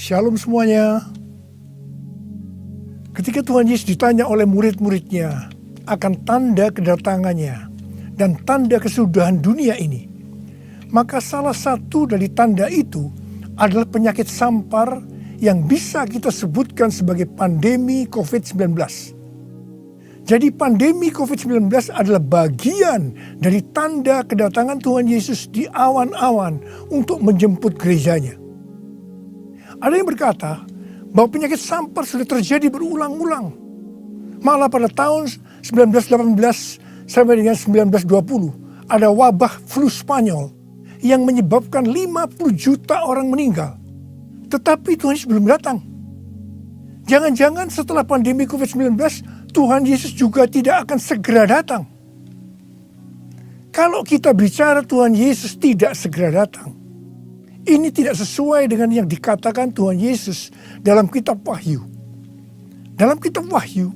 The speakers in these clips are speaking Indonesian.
Shalom semuanya. Ketika Tuhan Yesus ditanya oleh murid-muridnya akan tanda kedatangannya dan tanda kesudahan dunia ini, maka salah satu dari tanda itu adalah penyakit sampar yang bisa kita sebutkan sebagai pandemi COVID-19. Jadi pandemi COVID-19 adalah bagian dari tanda kedatangan Tuhan Yesus di awan-awan untuk menjemput gerejanya. Ada yang berkata bahwa penyakit sampar sudah terjadi berulang-ulang. Malah pada tahun 1918 sampai dengan 1920 ada wabah flu Spanyol yang menyebabkan 50 juta orang meninggal. Tetapi Tuhan Yesus belum datang. Jangan-jangan setelah pandemi COVID-19 Tuhan Yesus juga tidak akan segera datang. Kalau kita bicara Tuhan Yesus tidak segera datang, ini tidak sesuai dengan yang dikatakan Tuhan Yesus dalam kitab Wahyu. Dalam kitab Wahyu,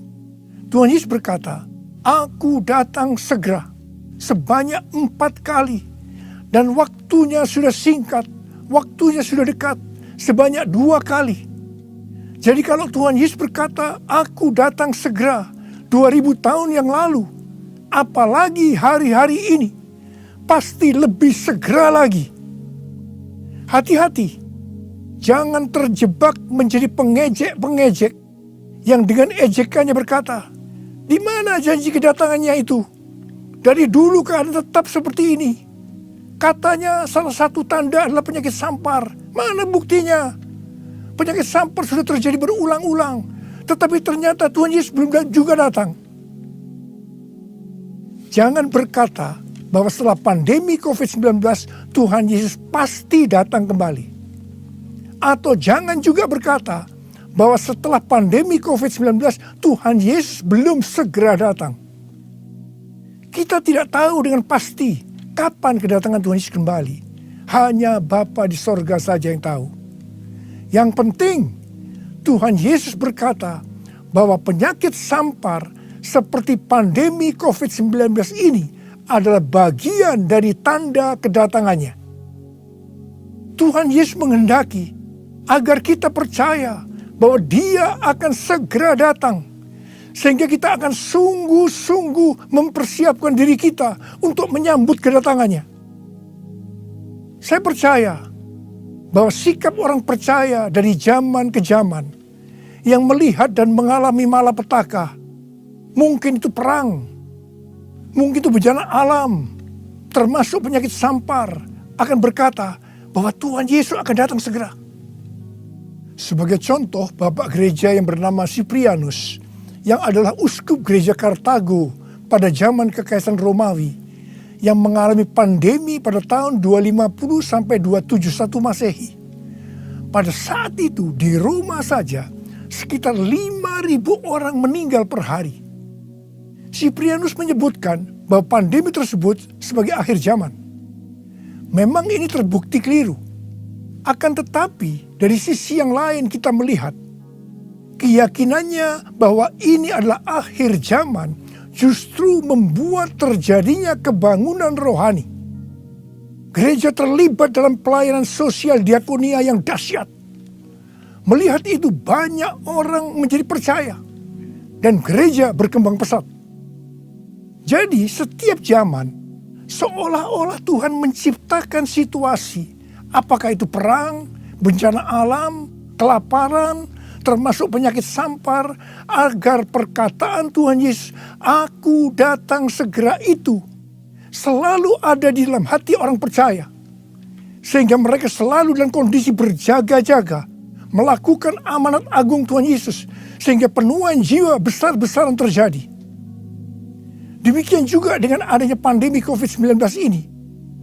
Tuhan Yesus berkata, "Aku datang segera sebanyak 4 kali. Dan waktunya sudah singkat, waktunya sudah dekat sebanyak 2 kali." Jadi kalau Tuhan Yesus berkata, "Aku datang segera" 2000 tahun yang lalu, apalagi hari-hari ini, pasti lebih segera lagi. Hati-hati, jangan terjebak menjadi pengejek-pengejek yang dengan ejekannya berkata, "Di mana janji kedatangannya itu? Dari dulu keadaan tetap seperti ini. Katanya salah satu tanda adalah penyakit sampar. Mana buktinya? Penyakit sampar sudah terjadi berulang-ulang, tetapi ternyata Tuhan Yesus belum juga datang." Jangan berkata bahwa setelah pandemi COVID-19 Tuhan Yesus pasti datang kembali. Atau jangan juga berkata bahwa setelah pandemi COVID-19 Tuhan Yesus belum segera datang. Kita tidak tahu dengan pasti kapan kedatangan Tuhan Yesus kembali. Hanya Bapa di sorga saja yang tahu. Yang penting Tuhan Yesus berkata bahwa penyakit sampar seperti pandemi COVID-19 ini adalah bagian dari tanda kedatangannya. Tuhan Yesus menghendaki agar kita percaya bahwa Dia akan segera datang, sehingga kita akan sungguh-sungguh mempersiapkan diri kita untuk menyambut kedatangannya. Saya percaya bahwa sikap orang percaya dari zaman ke zaman yang melihat dan mengalami malapetaka, mungkin itu perang, mungkin itu bencana alam, termasuk penyakit sampar, akan berkata bahwa Tuhan Yesus akan datang segera. Sebagai contoh, Bapak Gereja yang bernama Cyprianus, yang adalah uskup gereja Kartago pada zaman Kekaisaran Romawi, yang mengalami pandemi pada tahun 250 sampai 271 Masehi. Pada saat itu di Roma saja sekitar 5.000 orang meninggal per hari. Cyprianus menyebutkan bahwa pandemi tersebut sebagai akhir zaman. Memang ini terbukti keliru. Akan tetapi dari sisi yang lain kita melihat keyakinannya bahwa ini adalah akhir zaman justru membuat terjadinya kebangunan rohani. Gereja terlibat dalam pelayanan sosial diakonia yang dahsyat. Melihat itu banyak orang menjadi percaya dan gereja berkembang pesat. Jadi setiap zaman seolah-olah Tuhan menciptakan situasi, apakah itu perang, bencana alam, kelaparan, termasuk penyakit sampar, agar perkataan Tuhan Yesus, "Aku datang segera" itu selalu ada di dalam hati orang percaya. Sehingga mereka selalu dalam kondisi berjaga-jaga, melakukan amanat agung Tuhan Yesus, sehingga penuaian jiwa besar-besaran terjadi. Demikian juga dengan adanya pandemi COVID-19 ini,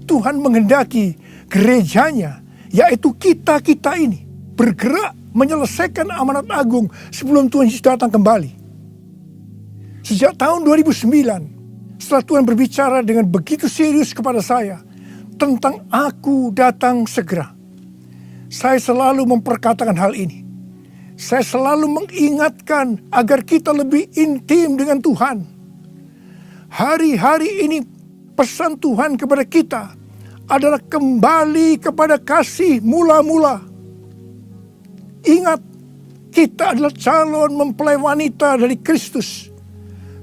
Tuhan menghendaki gerejanya, yaitu kita-kita ini, bergerak menyelesaikan amanat agung sebelum Tuhan Yesus datang kembali. Sejak tahun 2009, setelah Tuhan berbicara dengan begitu serius kepada saya tentang "Aku datang segera", saya selalu memperkatakan hal ini. Saya selalu mengingatkan agar kita lebih intim dengan Tuhan. Hari-hari ini pesan Tuhan kepada kita adalah kembali kepada kasih mula-mula. Ingat, kita adalah calon mempelai wanita dari Kristus.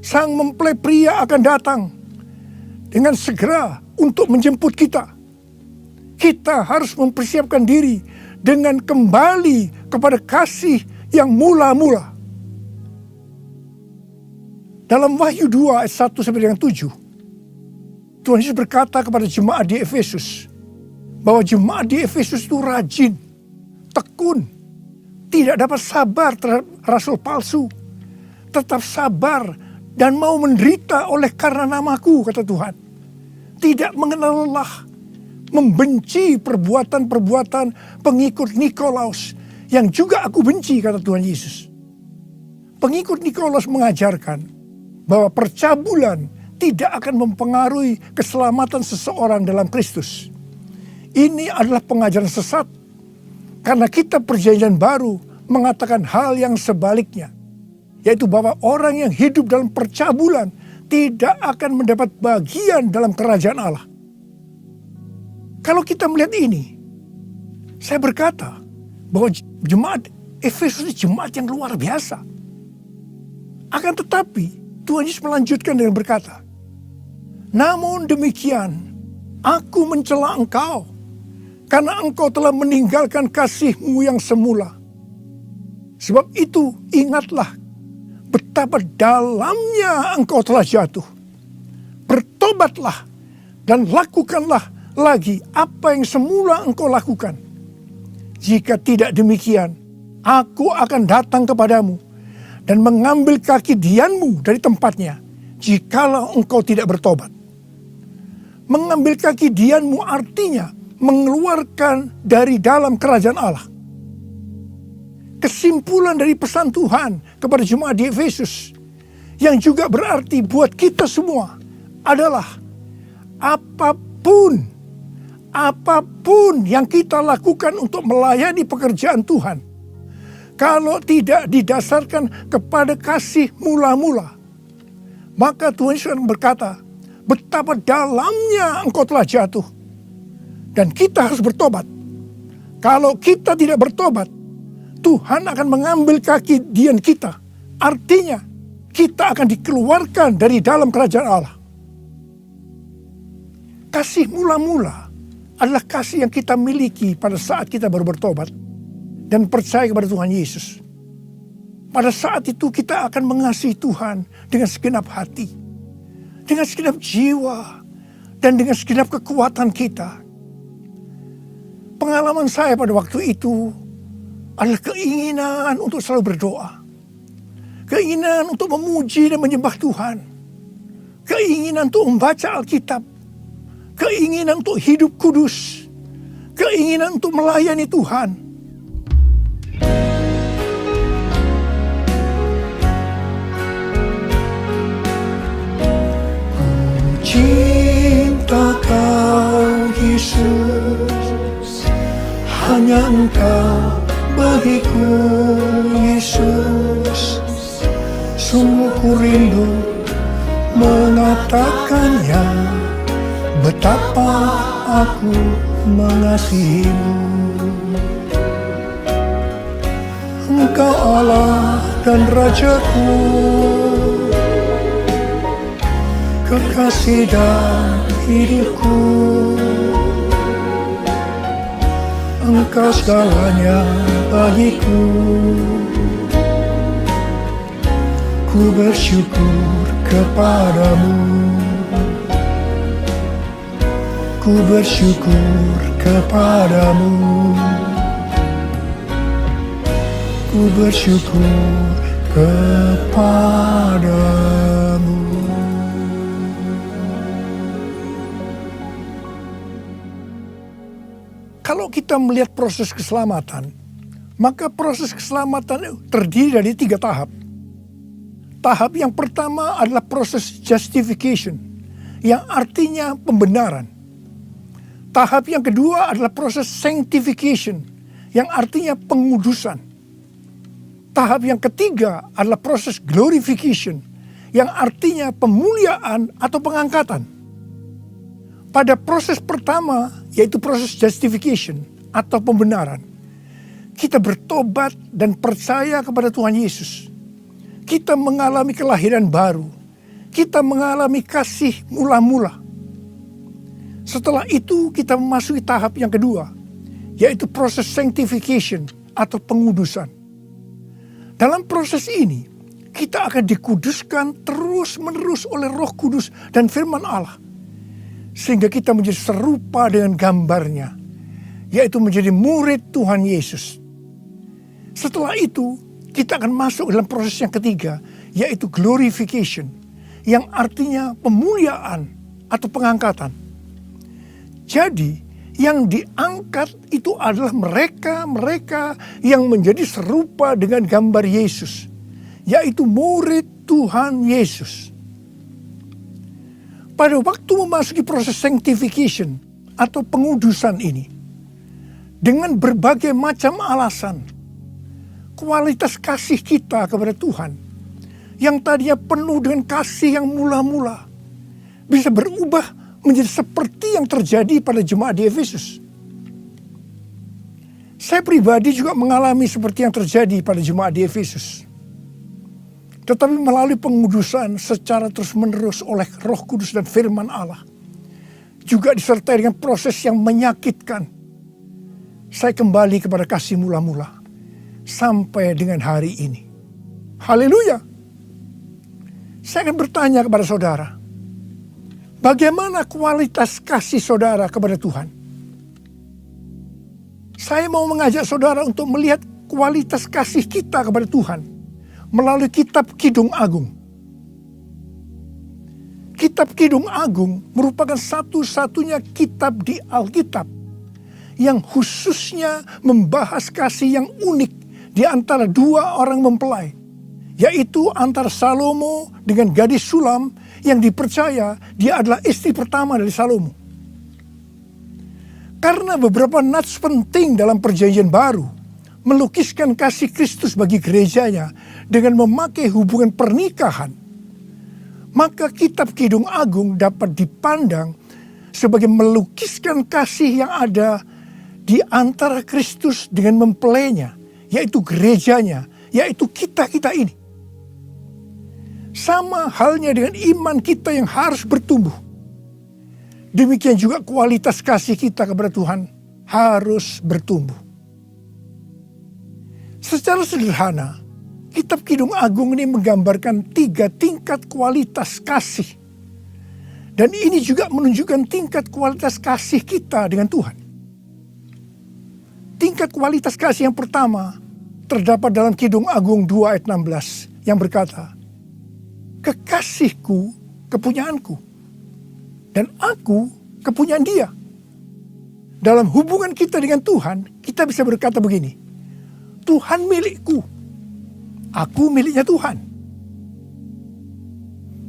Sang mempelai pria akan datang dengan segera untuk menjemput kita. Kita harus mempersiapkan diri dengan kembali kepada kasih yang mula-mula. Dalam Wahyu 2 ayat 1 sampai dengan 7, Tuhan Yesus berkata kepada jemaat di Efesus, bahwa jemaat di Efesus itu rajin, tekun, tidak dapat sabar terhadap rasul palsu, tetap sabar dan mau menderita oleh karena namaku, kata Tuhan. Tidak mengenal lelah, membenci perbuatan-perbuatan pengikut Nikolaus yang juga aku benci, kata Tuhan Yesus. Pengikut Nikolaus mengajarkan bahwa percabulan tidak akan mempengaruhi keselamatan seseorang dalam Kristus. Ini adalah pengajaran sesat, karena kitab Perjanjian Baru mengatakan hal yang sebaliknya, yaitu bahwa orang yang hidup dalam percabulan tidak akan mendapat bagian dalam kerajaan Allah. Kalau kita melihat ini, saya berkata bahwa jemaat Efesus ini jemaat yang luar biasa. Akan tetapi Tuhan Yesus melanjutkan dengan berkata, namun demikian, aku mencela engkau, karena engkau telah meninggalkan kasihmu yang semula. Sebab itu ingatlah betapa dalamnya engkau telah jatuh. Bertobatlah dan lakukanlah lagi apa yang semula engkau lakukan. Jika tidak demikian, aku akan datang kepadamu dan mengambil kaki dianmu dari tempatnya, jikalau engkau tidak bertobat. Mengambil kaki dianmu artinya mengeluarkan dari dalam kerajaan Allah. Kesimpulan dari pesan Tuhan kepada jemaat di Efesus, yang juga berarti buat kita semua, adalah apapun yang kita lakukan untuk melayani pekerjaan Tuhan, kalau tidak didasarkan kepada kasih mula-mula, maka Tuhan Yesus berkata, betapa dalamnya engkau telah jatuh. Dan kita harus bertobat. Kalau kita tidak bertobat, Tuhan akan mengambil kaki dian kita. Artinya, kita akan dikeluarkan dari dalam kerajaan Allah. Kasih mula-mula adalah kasih yang kita miliki pada saat kita baru bertobat dan percaya kepada Tuhan Yesus. Pada saat itu kita akan mengasihi Tuhan dengan segenap hati, dengan segenap jiwa, dan dengan segenap kekuatan kita. Pengalaman saya pada waktu itu adalah keinginan untuk selalu berdoa. Keinginan untuk memuji dan menyembah Tuhan. Keinginan untuk membaca Alkitab. Keinginan untuk hidup kudus. Keinginan untuk melayani Tuhan. Cinta kau Yesus, hanya engkau bagiku Yesus. Sungguh ku rindu mengatakannya, betapa aku mengasihimu. Engkau Allah dan Rajaku, kekasih dan hidupku. Engkau segalanya bagiku. Ku bersyukur kepadamu. Ku bersyukur kepadamu. Ku bersyukur kepadamu. Kalau kita melihat proses keselamatan, maka proses keselamatan terdiri dari 3 tahap. Tahap yang pertama adalah proses justification, yang artinya pembenaran. Tahap yang kedua adalah proses sanctification, yang artinya pengudusan. Tahap yang ketiga adalah proses glorification, yang artinya pemuliaan atau pengangkatan. Pada proses pertama, yaitu proses justification atau pembenaran, kita bertobat dan percaya kepada Tuhan Yesus, kita mengalami kelahiran baru, kita mengalami kasih mula-mula. Setelah itu kita memasuki tahap yang kedua, yaitu proses sanctification atau pengudusan. Dalam proses ini, kita akan dikuduskan terus-menerus oleh Roh Kudus dan firman Allah, sehingga kita menjadi serupa dengan gambarnya, yaitu menjadi murid Tuhan Yesus. Setelah itu, kita akan masuk dalam proses yang ketiga, yaitu glorification, yang artinya pemuliaan atau pengangkatan. Jadi, yang diangkat itu adalah mereka yang menjadi serupa dengan gambar Yesus, yaitu murid Tuhan Yesus. Pada waktu memasuki proses sanctification atau pengudusan ini, dengan berbagai macam alasan, kualitas kasih kita kepada Tuhan yang tadinya penuh dengan kasih yang mula-mula bisa berubah menjadi seperti yang terjadi pada jemaat di Efesus. Saya pribadi juga mengalami seperti yang terjadi pada jemaat di Efesus. Tetapi melalui pengudusan secara terus-menerus oleh Roh Kudus dan firman Allah, juga disertai dengan proses yang menyakitkan, saya kembali kepada kasih mula-mula sampai dengan hari ini. Haleluya. Saya akan bertanya kepada saudara, bagaimana kualitas kasih saudara kepada Tuhan? Saya mau mengajak saudara untuk melihat kualitas kasih kita kepada Tuhan melalui kitab Kidung Agung. Kitab Kidung Agung merupakan satu-satunya kitab di Alkitab yang khususnya membahas kasih yang unik di antara dua orang mempelai, yaitu antara Salomo dengan gadis Sulam yang dipercaya dia adalah istri pertama dari Salomo. Karena beberapa nats penting dalam Perjanjian Baru melukiskan kasih Kristus bagi gerejanya dengan memakai hubungan pernikahan, maka kitab Kidung Agung dapat dipandang sebagai melukiskan kasih yang ada di antara Kristus dengan mempelainya, yaitu gerejanya, yaitu kita-kita ini. Sama halnya dengan iman kita yang harus bertumbuh. Demikian juga kualitas kasih kita kepada Tuhan harus bertumbuh. Secara sederhana, kitab Kidung Agung ini menggambarkan 3 tingkat kualitas kasih. Dan ini juga menunjukkan tingkat kualitas kasih kita dengan Tuhan. Tingkat kualitas kasih yang pertama terdapat dalam Kidung Agung 2 ayat 16 yang berkata, kekasihku kepunyaanku, dan aku kepunyaan dia. Dalam hubungan kita dengan Tuhan, kita bisa berkata begini, Tuhan milikku, aku miliknya Tuhan.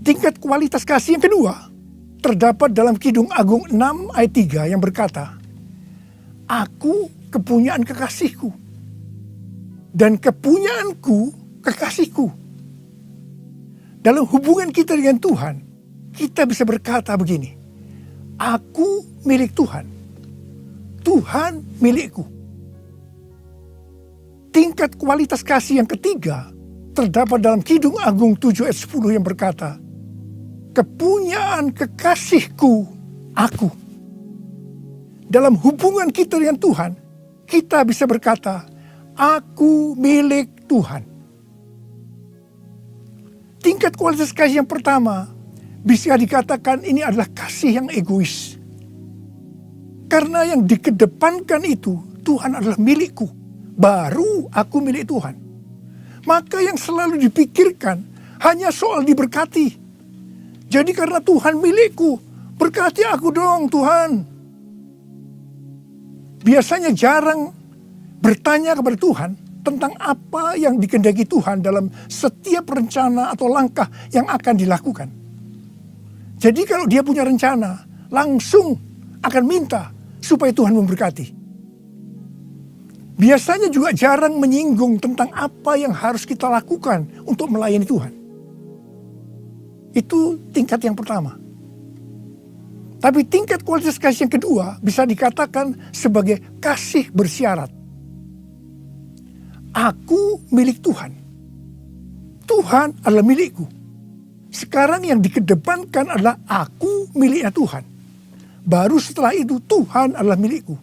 Tingkat kualitas kasih yang kedua terdapat dalam Kidung Agung 6 ayat 3 yang berkata, aku kepunyaan kekasihku, dan kepunyaanku kekasihku. Dalam hubungan kita dengan Tuhan, kita bisa berkata begini, aku milik Tuhan, Tuhan milikku. Tingkat kualitas kasih yang ketiga terdapat dalam Kidung Agung 7 ayat 10 yang berkata, kepunyaan kekasihku aku. Dalam hubungan kita dengan Tuhan, kita bisa berkata, aku milik Tuhan. Tingkat kualitas kasih yang pertama bisa dikatakan ini adalah kasih yang egois. Karena yang dikedepankan itu, Tuhan adalah milikku, baru aku milik Tuhan. Maka yang selalu dipikirkan hanya soal diberkati. Jadi karena Tuhan milikku, berkati aku dong Tuhan. Biasanya jarang bertanya kepada Tuhan tentang apa yang dikehendaki Tuhan dalam setiap rencana atau langkah yang akan dilakukan. Jadi kalau dia punya rencana, langsung akan minta supaya Tuhan memberkati. Biasanya juga jarang menyinggung tentang apa yang harus kita lakukan untuk melayani Tuhan. Itu tingkat yang pertama. Tapi tingkat kualitas kasih yang kedua bisa dikatakan sebagai kasih bersyarat. Aku milik Tuhan. Tuhan adalah milikku. Sekarang yang dikedepankan adalah aku miliknya Tuhan. Baru setelah itu Tuhan adalah milikku.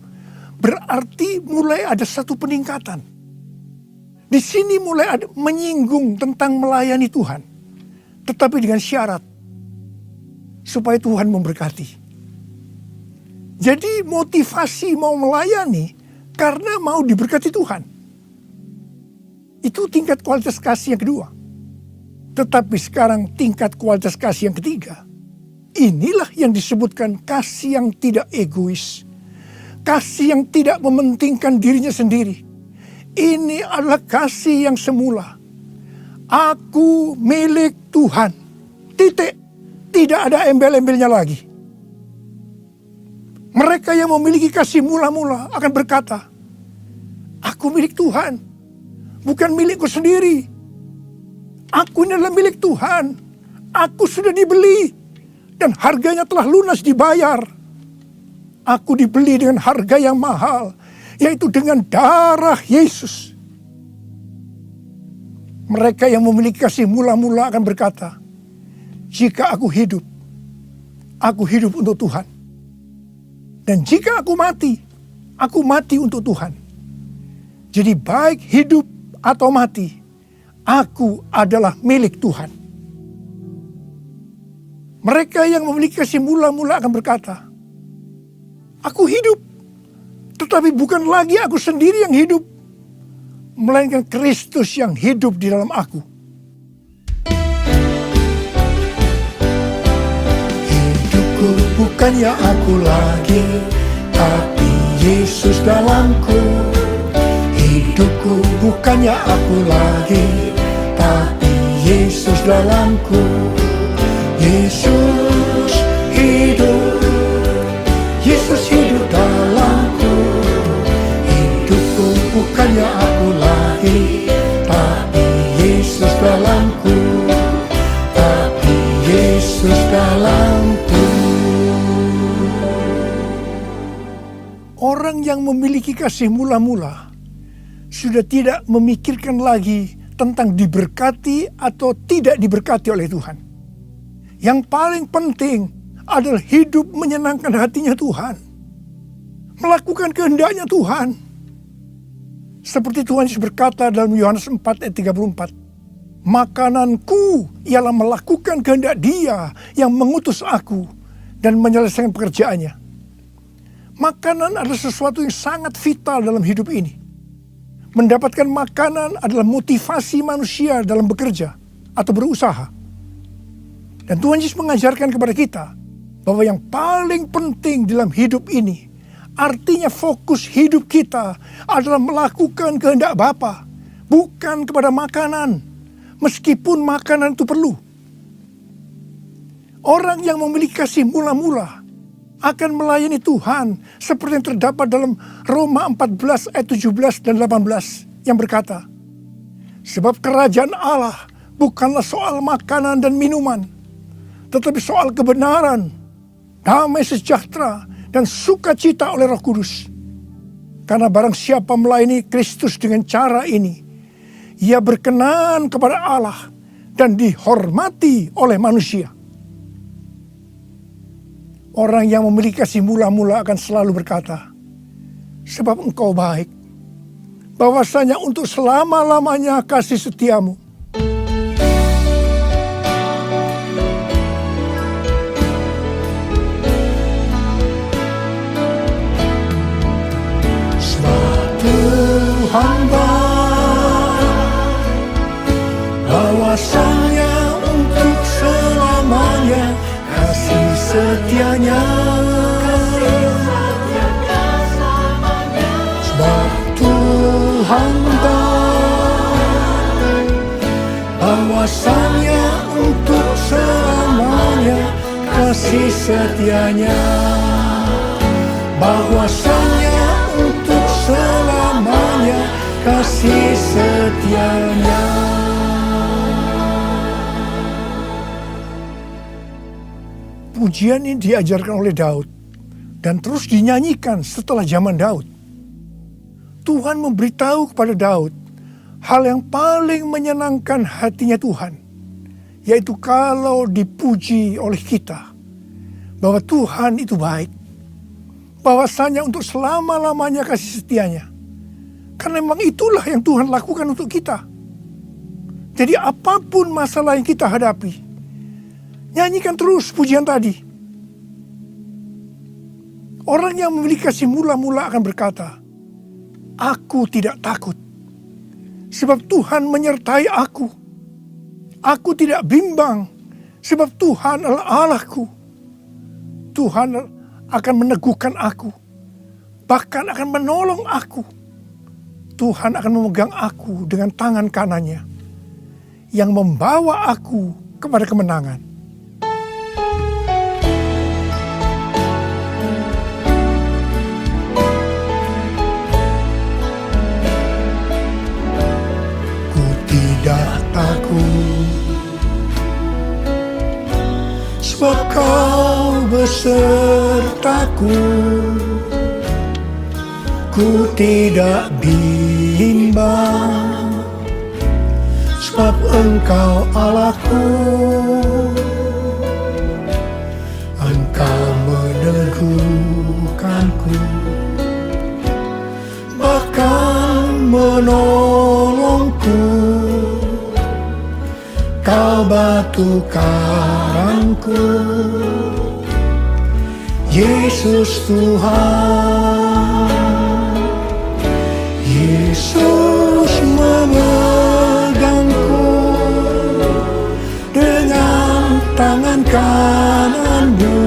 Berarti mulai ada satu peningkatan. Di sini mulai ada menyinggung tentang melayani Tuhan. Tetapi dengan syarat. Supaya Tuhan memberkati. Jadi motivasi mau melayani karena mau diberkati Tuhan. Itu tingkat kualitas kasih yang kedua. Tetapi sekarang tingkat kualitas kasih yang ketiga. Inilah yang disebutkan kasih yang tidak egois. Kasih yang tidak mementingkan dirinya sendiri. Ini adalah kasih yang semula. Aku milik Tuhan. Titik. Tidak ada embel-embelnya lagi. Mereka yang memiliki kasih mula-mula akan berkata, aku milik Tuhan. Bukan milikku sendiri. Aku ini adalah milik Tuhan. Aku sudah dibeli. Dan harganya telah lunas dibayar. Aku dibeli dengan harga yang mahal. Yaitu dengan darah Yesus. Mereka yang memiliki kasih mula-mula akan berkata, jika aku hidup untuk Tuhan. Dan jika aku mati untuk Tuhan. Jadi baik hidup atau mati, aku adalah milik Tuhan. Mereka yang memiliki kasih mula-mula akan berkata, aku hidup, tetapi bukan lagi aku sendiri yang hidup, melainkan Kristus yang hidup di dalam aku. Hidupku bukannya aku lagi, tapi Yesus dalamku. Hidupku bukannya aku lagi, tapi Yesus dalamku. Yesus hidup, Yesus hidup dalamku. Hidupku bukannya aku lagi, tapi Yesus dalamku. Tapi Yesus dalamku. Orang yang memiliki kasih mula-mula sudah tidak memikirkan lagi tentang diberkati atau tidak diberkati oleh Tuhan. Yang paling penting adalah hidup menyenangkan hatinya Tuhan. Melakukan kehendaknya Tuhan. Seperti Tuhan Yesus berkata dalam Yohanes 4 ayat 34. Makananku ialah melakukan kehendak Dia yang mengutus aku dan menyelesaikan pekerjaannya. Makanan adalah sesuatu yang sangat vital dalam hidup ini. Mendapatkan makanan adalah motivasi manusia dalam bekerja atau berusaha. Dan Tuhan Yesus mengajarkan kepada kita bahwa yang paling penting dalam hidup ini, artinya fokus hidup kita adalah melakukan kehendak Bapa, bukan kepada makanan, meskipun makanan itu perlu. Orang yang memiliki kasih mula-mula akan melayani Tuhan seperti yang terdapat dalam Roma 14 ayat 17 dan 18 yang berkata, sebab kerajaan Allah bukanlah soal makanan dan minuman, tetapi soal kebenaran, damai sejahtera, dan sukacita oleh Roh Kudus. Karena barang siapa melayani Kristus dengan cara ini, ia berkenan kepada Allah dan dihormati oleh manusia. Orang yang memiliki kasih mula-mula akan selalu berkata, sebab engkau baik, bahwasanya untuk selama-lamanya kasih setiamu. Suatu hamba, bahwasanya untuk selamanya kasih setianya. Sebab Tuhan bahwasanya untuk selamanya kasih setianya. Bahwasanya untuk selamanya kasih setianya. Pujian ini diajarkan oleh Daud dan terus dinyanyikan setelah zaman Daud. Tuhan memberitahu kepada Daud hal yang paling menyenangkan hatinya Tuhan, yaitu kalau dipuji oleh kita, bahwa Tuhan itu baik, bahwasanya untuk selama-lamanya kasih setianya. Karena memang itulah yang Tuhan lakukan untuk kita. Jadi apapun masalah yang kita hadapi, nyanyikan terus pujian tadi. Orang yang memiliki kasih mula-mula akan berkata, aku tidak takut, sebab Tuhan menyertai aku. Aku tidak bimbang, sebab Tuhan adalah Allahku. Tuhan akan meneguhkan aku, bahkan akan menolong aku. Tuhan akan memegang aku dengan tangan kanannya, yang membawa aku kepada kemenangan. Ku tidak takut, sebab Kau besertaku. Ku tidak bimbang, sebab Engkau Allahku. Engkau meneguhkanku, bahkan menolongku. Kau batu karangku, Yesus Tuhan. Yesus memegangku dengan tangan kanan-Mu.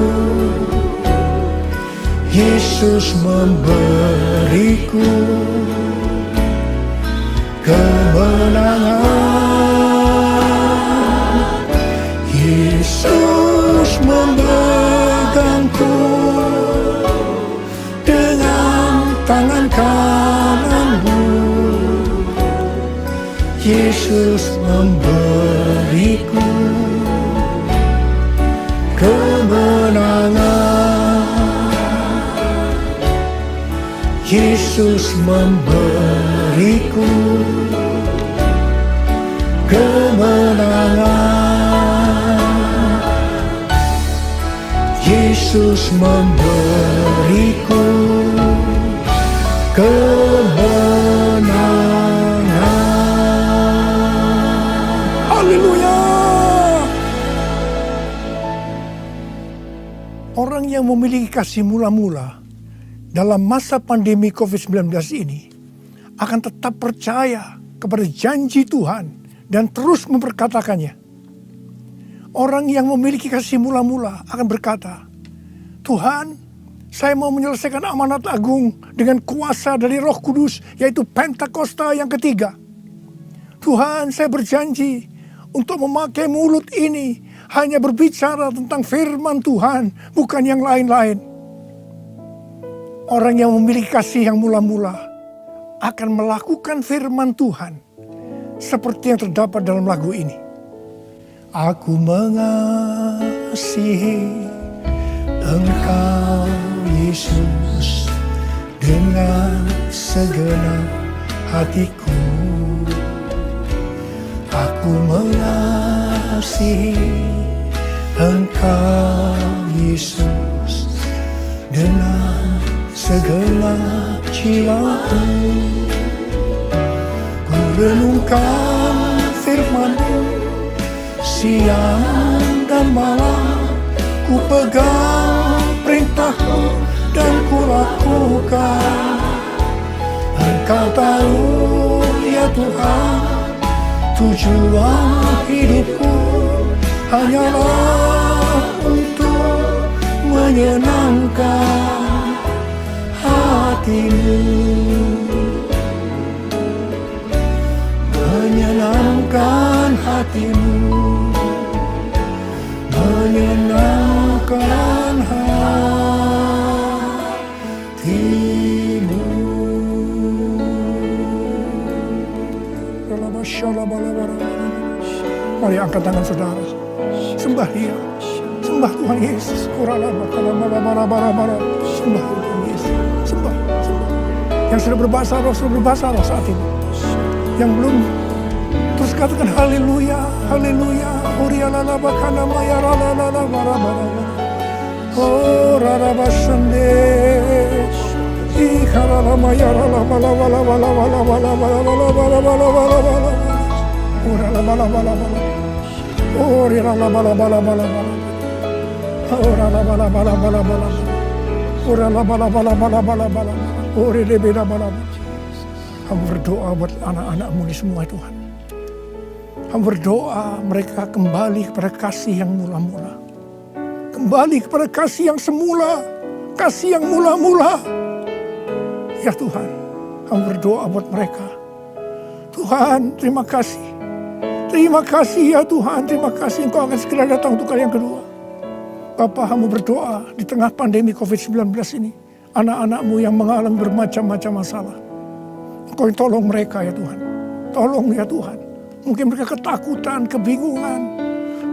Yesus memberiku kemenangan. Yesus memegangku dengan tangan kanan-Mu. Yesus memberiku kemenangan. Yesus memberiku kemenangan. Yesus memberiku kemenangan. Haleluya. Orang yang memiliki kasih mula-mula dalam masa pandemi COVID-19 ini akan tetap percaya kepada janji Tuhan dan terus memperkatakannya. Orang yang memiliki kasih mula-mula akan berkata, Tuhan, saya mau menyelesaikan amanat agung dengan kuasa dari Roh Kudus, yaitu Pentakosta yang ketiga. Tuhan, saya berjanji untuk memakai mulut ini hanya berbicara tentang firman Tuhan, bukan yang lain-lain. Orang yang memiliki kasih yang mula-mula akan melakukan firman Tuhan seperti yang terdapat dalam lagu ini. Aku mengasihi Engkau Yesus dengan segenap hatiku. Aku mengasihi Engkau Yesus dengan segenap jiwaku. Ku renungkan firman-Mu siang dan malam, ku pegang perintah-Mu dan ku lakukan. Engkau tahu ya Tuhan, tujuan hidupku hanyalah untuk menyenangkan hati-Mu. Menyenangkan hati-Mu, menyenangkan hati-Mu. Mari angkat tangan saudara, sembah Dia, sembah Tuhan Yesus. Sembah Tuhan Yesus, sembah. Yang sudah berbahasa roh saat ini. Yang belum, terus katakan haleluya, haleluya. Horialalabakana mayaralalalabarabarabara. Oh rarabasande. Ikarala mayaralabalabalabalabalabalabalabalabalabalabalabalabala. Oralabalabalabalabala. Orialalabalabalabalabala. Oralabalabalabalabala. Oralabalabalabalabala. Orilebelabalabala. Hamba berdoa buat anak-anak-Mu ini semua Tuhan. Hamba berdoa mereka kembali kepada kasih yang mula-mula. Kembali kepada kasih yang semula. Kasih yang mula-mula. Ya Tuhan, hamba berdoa buat mereka. Tuhan, terima kasih. Terima kasih ya Tuhan, terima kasih Engkau akan segera datang untuk kali yang kedua. Bapa, hamba berdoa di tengah pandemi COVID-19 ini. Anak-anak-Mu yang mengalami bermacam-macam masalah. Engkau yang tolong mereka ya Tuhan. Tolong ya Tuhan. Mungkin mereka ketakutan, kebingungan.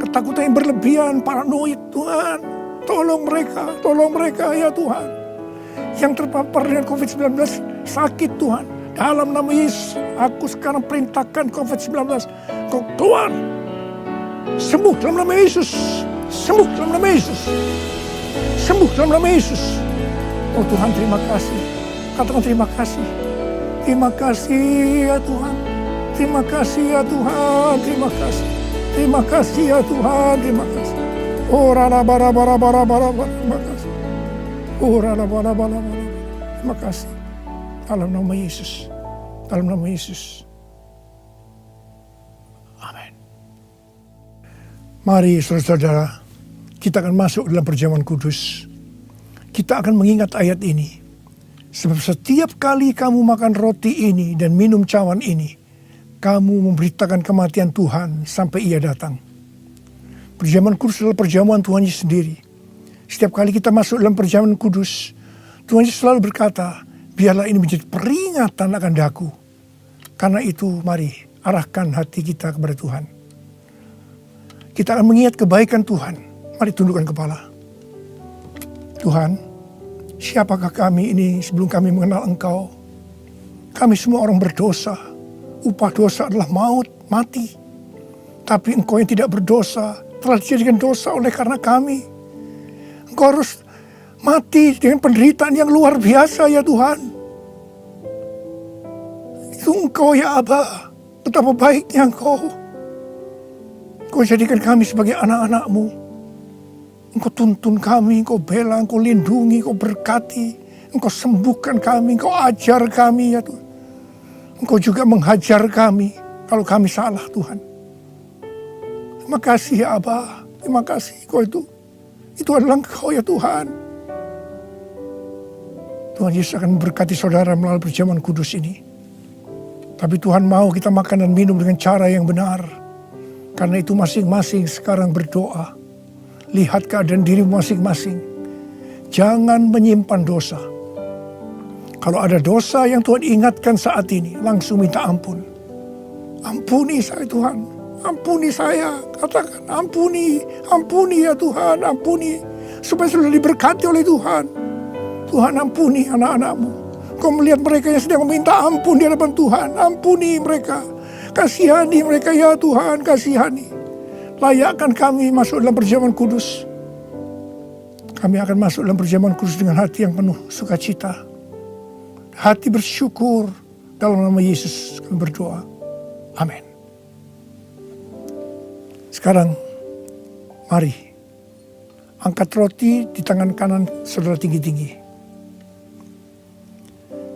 Ketakutan yang berlebihan, paranoid Tuhan. Tolong mereka ya Tuhan. Yang terpapar dengan COVID-19 sakit Tuhan. Dalam nama Yesus, aku sekarang perintahkan COVID-19. Kau keluar. Sembuh dalam nama Yesus. Sembuh dalam nama Yesus. Sembuh dalam nama Yesus. Oh Tuhan, terima kasih. Katakan terima kasih. Terima kasih ya Tuhan. Terima kasih ya Tuhan. Terima kasih. Terima kasih ya Tuhan. Terima kasih. Oh rala-bara-bara-bara-bara. Terima kasih. Oh rala-bara-bara-bara. Terima kasih. Dalam nama Yesus. Dalam nama Yesus. Amin. Mari saudara-saudara, kita akan masuk dalam perjamuan kudus. Kita akan mengingat ayat ini. Sebab setiap kali kamu makan roti ini dan minum cawan ini, kamu memberitakan kematian Tuhan sampai Ia datang. Perjamuan kudus adalah perjamuan Tuhan Yesus sendiri. Setiap kali kita masuk dalam perjamuan kudus, Tuhan Yesus selalu berkata, biarlah ini menjadi peringatan akan daku. Karena itu mari arahkan hati kita kepada Tuhan. Kita akan mengingat kebaikan Tuhan. Mari tundukkan kepala. Tuhan, siapakah kami ini sebelum kami mengenal Engkau? Kami semua orang berdosa. Upah dosa adalah maut, mati. Tapi Engkau yang tidak berdosa telah dijadikan dosa oleh karena kami. Engkau harus mati dengan penderitaan yang luar biasa ya Tuhan. Itu Engkau ya Aba. Betapa baiknya Engkau. Engkau jadikan kami sebagai anak-anak-Mu. Engkau tuntun kami, Engkau bela, Engkau lindungi, Engkau berkati. Engkau sembuhkan kami, Engkau ajar kami ya Tuhan. Engkau juga menghajar kami kalau kami salah Tuhan. Terima kasih ya Aba. Terima kasih Engkau itu adalah Engkau ya Tuhan. Tuhan Yesus akan memberkati saudara melalui perjamuan kudus ini. Tapi Tuhan mau kita makan dan minum dengan cara yang benar. Karena itu masing-masing sekarang berdoa. Lihat keadaan dirimu masing-masing. Jangan menyimpan dosa. Kalau ada dosa yang Tuhan ingatkan saat ini, langsung minta ampun. Ampuni saya Tuhan. Ampuni saya. Katakan ampuni. Ampuni ya Tuhan. Ampuni. Supaya sudah diberkati oleh Tuhan. Tuhan ampuni anak-anak-Mu. Kau melihat mereka yang sedang meminta ampun di hadapan Tuhan. Ampuni mereka. Kasihani mereka ya Tuhan. Kasihani. Layakkan kami masuk dalam perjamuan kudus. Kami akan masuk dalam perjamuan kudus dengan hati yang penuh sukacita. Hati bersyukur. Dalam nama Yesus kami berdoa. Amin. Sekarang, mari. Angkat roti di tangan kanan saudara tinggi-tinggi.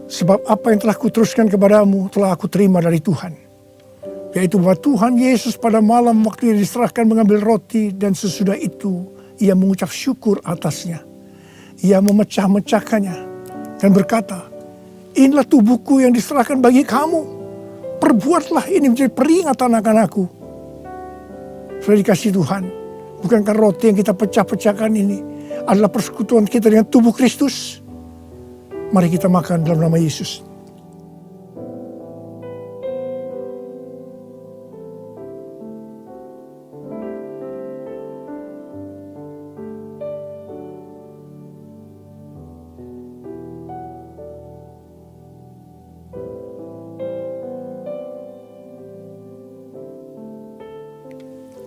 Sebab apa yang telah kuteruskan kepadamu telah aku terima dari Tuhan. Yaitu bahwa Tuhan Yesus pada malam waktu ia diserahkan mengambil roti dan sesudah itu ia mengucap syukur atasnya. Ia memecah-mecahkannya dan berkata, inilah tubuhku yang diserahkan bagi kamu. Perbuatlah ini menjadi peringatan akan aku. Sudah dikasih Tuhan. Bukankah roti yang kita pecah-pecahkan ini adalah persekutuan kita dengan tubuh Kristus? Mari kita makan dalam nama Yesus.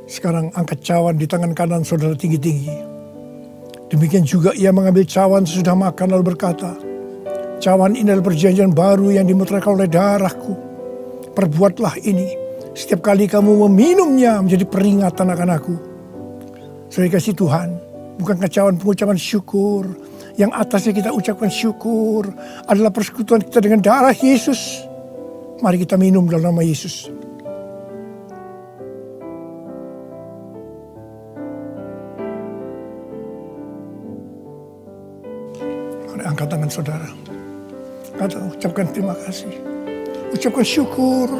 Sekarang angkat cawan di tangan kanan saudara tinggi-tinggi. Demikian juga ia mengambil cawan sesudah makan lalu berkata, cawan ini adalah perjanjian baru yang dimeteraikan oleh darahku. Perbuatlah ini setiap kali kamu meminumnya menjadi peringatan akan aku. Saudara kasih Tuhan, bukankah cawan pengucapan syukur, yang atasnya kita ucapkan syukur adalah persekutuan kita dengan darah Yesus. Mari kita minum dalam nama Yesus. Mari angkat tangan saudara. Ucapkan terima kasih. Ucapkan syukur.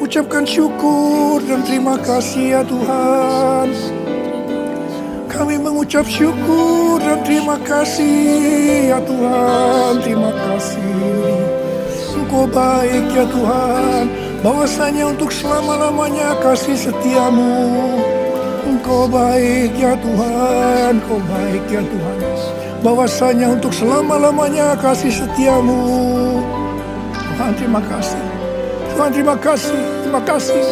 Ucapkan syukur dan terima kasih ya Tuhan. Kami mengucap syukur dan terima kasih ya Tuhan. Terima kasih. Engkau baik ya Tuhan. Bahwasanya untuk selama-lamanya kasih setiamu. Engkau baik ya Tuhan. Engkau baik ya Tuhan. Bahwasanya untuk selama-lamanya kasih setiamu. Tuhan terima kasih. Tuhan terima kasih. Terima kasih.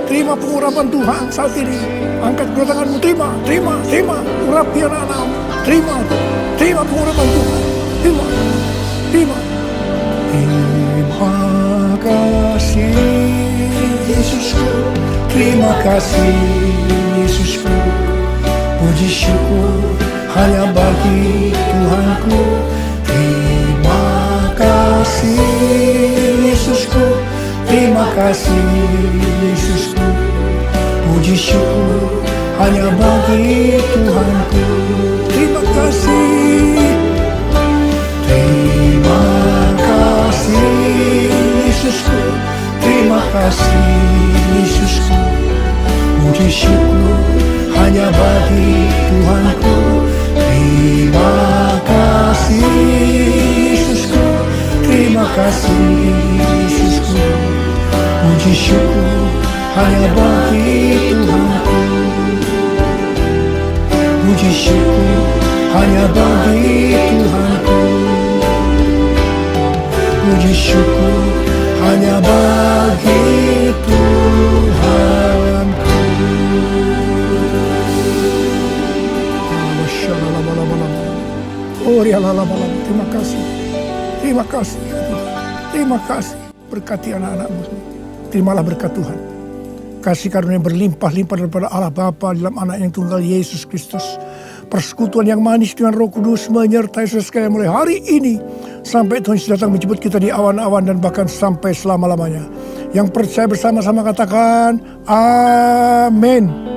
Terima pengurapan Tuhan saat ini. Angkat kedua tanganmu, terima. Urapi anak-anakmu. Terima pengurapan Tuhan. Terima. Terima kasih Yesusku. Terima kasih Yesusku. Puji syukur hanya bagi Tuhanku. Terima kasih Yesusku. Terima kasih Yesusku. Puji syukur hanya bagi Tuhanku. Terima kasih. Terima kasih Yesusku. Terima kasih Yesusku. Puji syukur hanya bagi Tuhanku. Terima kasih Yesusku. Terima kasih Yesusku. Puji syukur hanya bagi Tuhanku. Puji syukur hanya bagi Tuhanku. Puji syukur hanya bagi Tuhanku. Oh ya terima kasih. Terima kasih. Terima kasih. Berkati anak-anakmu. Terimalah berkat Tuhan. Kasih karunia berlimpah-limpah daripada Allah Bapa dalam anak yang tunggal Yesus Kristus. Persekutuan yang manis dengan Roh Kudus menyertai saudara sekalian mulai hari ini sampai Tuhan Yesus datang menjemput kita di awan-awan dan bahkan sampai selama-lamanya. Yang percaya bersama-sama katakan amin.